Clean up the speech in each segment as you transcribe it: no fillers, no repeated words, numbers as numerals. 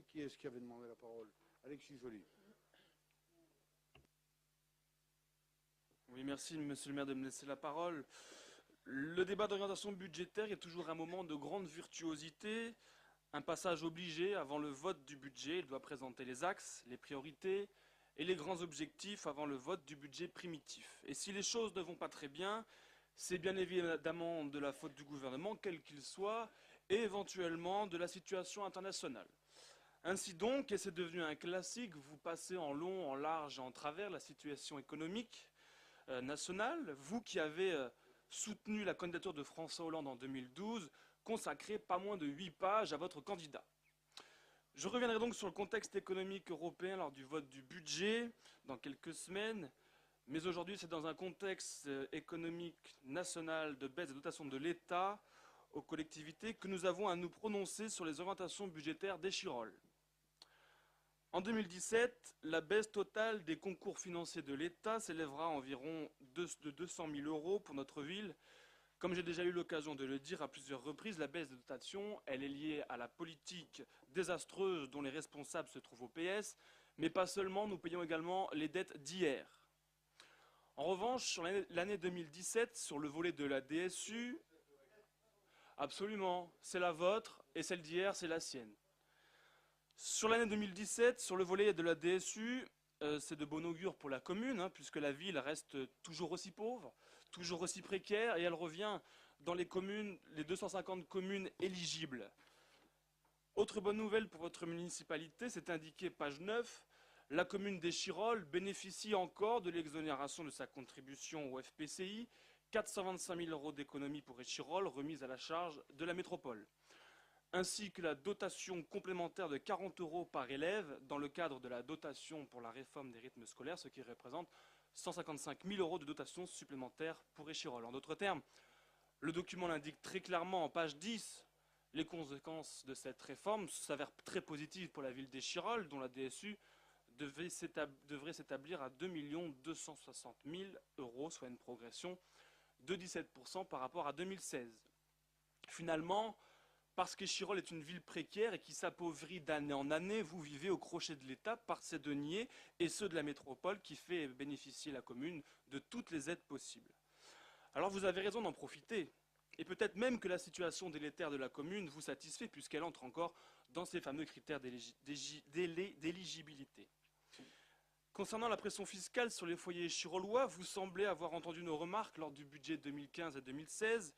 Qui est-ce qui avait demandé la parole? Alexis Joly. Oui, merci, monsieur le maire, de me laisser la parole. Le débat d'orientation budgétaire est toujours un moment de grande virtuosité, un passage obligé avant le vote du budget. Il doit présenter les axes, les priorités et les grands objectifs avant le vote du budget primitif. Et si les choses ne vont pas très bien, c'est bien évidemment de la faute du gouvernement, quel qu'il soit, et éventuellement de la situation internationale. Ainsi donc, et c'est devenu un classique, vous passez en long, en large et en travers la situation économique nationale, vous qui avez soutenu la candidature de François Hollande en 2012, consacré pas moins de 8 pages à votre candidat. Je reviendrai donc sur le contexte économique européen lors du vote du budget dans quelques semaines, mais aujourd'hui c'est dans un contexte économique national de baisse des dotations de l'État aux collectivités que nous avons à nous prononcer sur les orientations budgétaires d'Échirolles. En 2017, la baisse totale des concours financiers de l'État s'élèvera à environ de 200 000 euros pour notre ville. Comme j'ai déjà eu l'occasion de le dire à plusieurs reprises, la baisse des dotations, elle est liée à la politique désastreuse dont les responsables se trouvent au PS, mais pas seulement, nous payons également les dettes d'hier. En revanche, sur l'année 2017, sur le volet de la DSU, absolument, c'est la vôtre, et celle d'hier, c'est la sienne. Sur l'année 2017, sur le volet de la DSU, c'est de bon augure pour la commune, puisque la ville reste toujours aussi pauvre, toujours aussi précaire, et elle revient dans les communes, les 250 communes éligibles. Autre bonne nouvelle pour votre municipalité, c'est indiqué page 9, la commune d'Échirolles bénéficie encore de l'exonération de sa contribution au FPCI, 425 000 euros d'économie pour Échirolles remise à la charge de la métropole, ainsi que la dotation complémentaire de 40 euros par élève dans le cadre de la dotation pour la réforme des rythmes scolaires, ce qui représente 155 000 euros de dotation supplémentaire pour Échirolles. En d'autres termes, le document l'indique très clairement en page 10, les conséquences de cette réforme s'avèrent très positives pour la ville d'Échirolles, dont la DSU devrait s'établir à 2 260 000 euros, soit une progression de 17% par rapport à 2016. Finalement, parce qu'Échirolles est une ville précaire et qui s'appauvrit d'année en année, vous vivez au crochet de l'État par ses deniers et ceux de la métropole qui fait bénéficier la commune de toutes les aides possibles. Alors vous avez raison d'en profiter. Et peut-être même que la situation délétère de la commune vous satisfait puisqu'elle entre encore dans ces fameux critères d'éligibilité. Concernant la pression fiscale sur les foyers échirollois, vous semblez avoir entendu nos remarques lors du budget 2015 et 2016,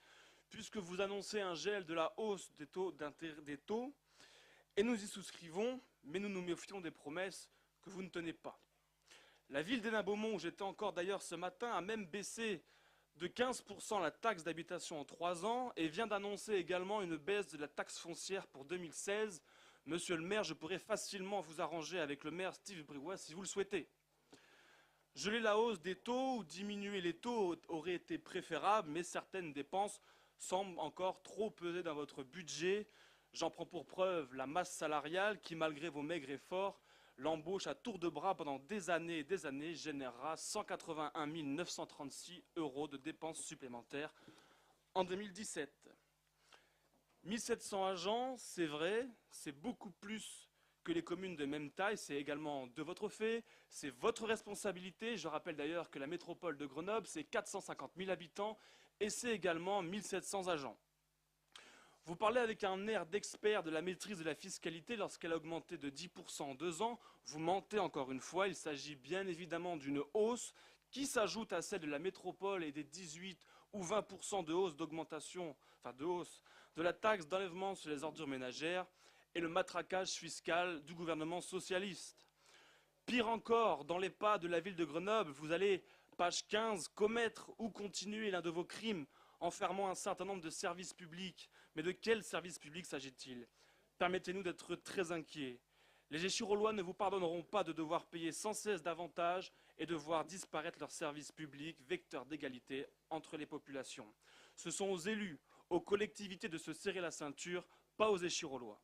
puisque vous annoncez un gel de la hausse des taux, et nous y souscrivons, mais nous nous méfions des promesses que vous ne tenez pas. La ville d'Hénin-Beaumont, où j'étais encore d'ailleurs ce matin, a même baissé de 15% la taxe d'habitation en 3 ans et vient d'annoncer également une baisse de la taxe foncière pour 2016. Monsieur le maire, je pourrais facilement vous arranger avec le maire Steve Briouat si vous le souhaitez. Geler la hausse des taux ou diminuer les taux aurait été préférable, mais certaines dépenses semble encore trop peser dans votre budget. J'en prends pour preuve la masse salariale qui, malgré vos maigres efforts, l'embauche à tour de bras pendant des années et des années générera 181 936 euros de dépenses supplémentaires en 2017. 1700 agents, c'est vrai, c'est beaucoup plus que les communes de même taille, c'est également de votre fait, c'est votre responsabilité. Je rappelle d'ailleurs que la métropole de Grenoble, c'est 450 000 habitants et c'est également 1700 agents. Vous parlez avec un air d'expert de la maîtrise de la fiscalité lorsqu'elle a augmenté de 10% en 2 ans. Vous mentez encore une fois, il s'agit bien évidemment d'une hausse qui s'ajoute à celle de la métropole et des 18 ou 20% de hausse d'augmentation, de la taxe d'enlèvement sur les ordures ménagères et le matraquage fiscal du gouvernement socialiste. Pire encore, dans les pas de la ville de Grenoble, vous allez, page 15, commettre ou continuer l'un de vos crimes en fermant un certain nombre de services publics. Mais de quels services publics s'agit-il? Permettez-nous d'être très inquiets. Les Échirollois ne vous pardonneront pas de devoir payer sans cesse davantage et de voir disparaître leurs services publics, vecteurs d'égalité entre les populations. Ce sont aux élus, aux collectivités de se serrer la ceinture, pas aux Échirollois.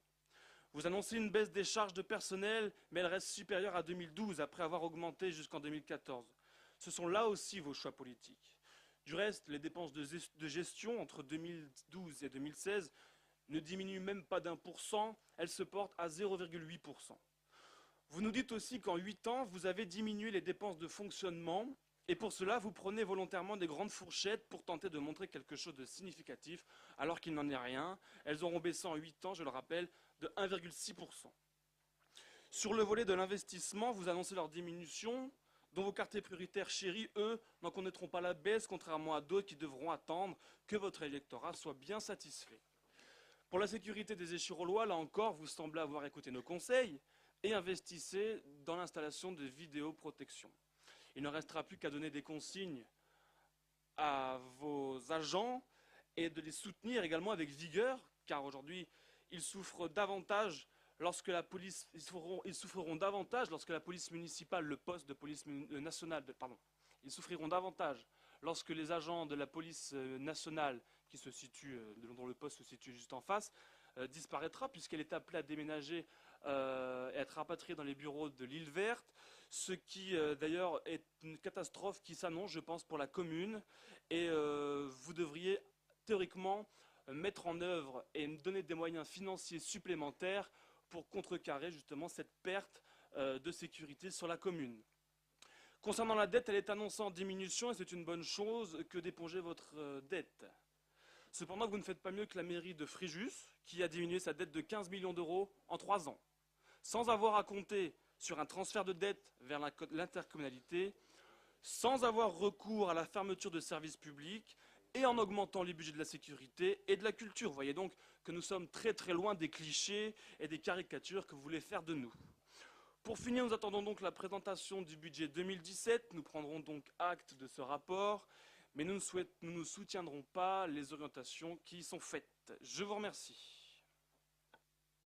Vous annoncez une baisse des charges de personnel, mais elle reste supérieure à 2012, après avoir augmenté jusqu'en 2014. Ce sont là aussi vos choix politiques. Du reste, les dépenses de gestion entre 2012 et 2016 ne diminue même pas d'1%, elle se porte à 0,8%. Vous nous dites aussi qu'en 8 ans, vous avez diminué les dépenses de fonctionnement et pour cela, vous prenez volontairement des grandes fourchettes pour tenter de montrer quelque chose de significatif alors qu'il n'en est rien. Elles auront baissé en 8 ans, je le rappelle, de 1,6%. Sur le volet de l'investissement, vous annoncez leur diminution, dont vos quartiers prioritaires chéris, eux, n'en connaîtront pas la baisse, contrairement à d'autres qui devront attendre que votre électorat soit bien satisfait. Pour la sécurité des Échirolois, là encore, vous semblez avoir écouté nos conseils et investissez dans l'installation de vidéoprotection. Il ne restera plus qu'à donner des consignes à vos agents et de les soutenir également avec vigueur, car aujourd'hui, ils souffrent davantage lorsque la police, ils souffriront davantage lorsque la police municipale, le poste de police nationale, ils souffriront davantage lorsque les agents de la police nationale, qui se situe, dont le poste se situe juste en face, disparaîtra puisqu'elle est appelée à déménager et à être rapatriée dans les bureaux de l'île verte, ce qui d'ailleurs est une catastrophe qui s'annonce, je pense, pour la commune. Et vous devriez théoriquement mettre en œuvre et donner des moyens financiers supplémentaires pour contrecarrer justement cette perte de sécurité sur la commune. Concernant la dette, elle est annoncée en diminution et c'est une bonne chose que d'éponger votre dette. Cependant, vous ne faites pas mieux que la mairie de Fréjus, qui a diminué sa dette de 15 millions d'euros en 3 ans, sans avoir à compter sur un transfert de dette vers l'intercommunalité, sans avoir recours à la fermeture de services publics et en augmentant les budgets de la sécurité et de la culture. Vous voyez donc que nous sommes très très loin des clichés et des caricatures que vous voulez faire de nous. Pour finir, nous attendons donc la présentation du budget 2017. Nous prendrons donc acte de ce rapport, mais nous ne soutiendrons pas les orientations qui y sont faites. Je vous remercie.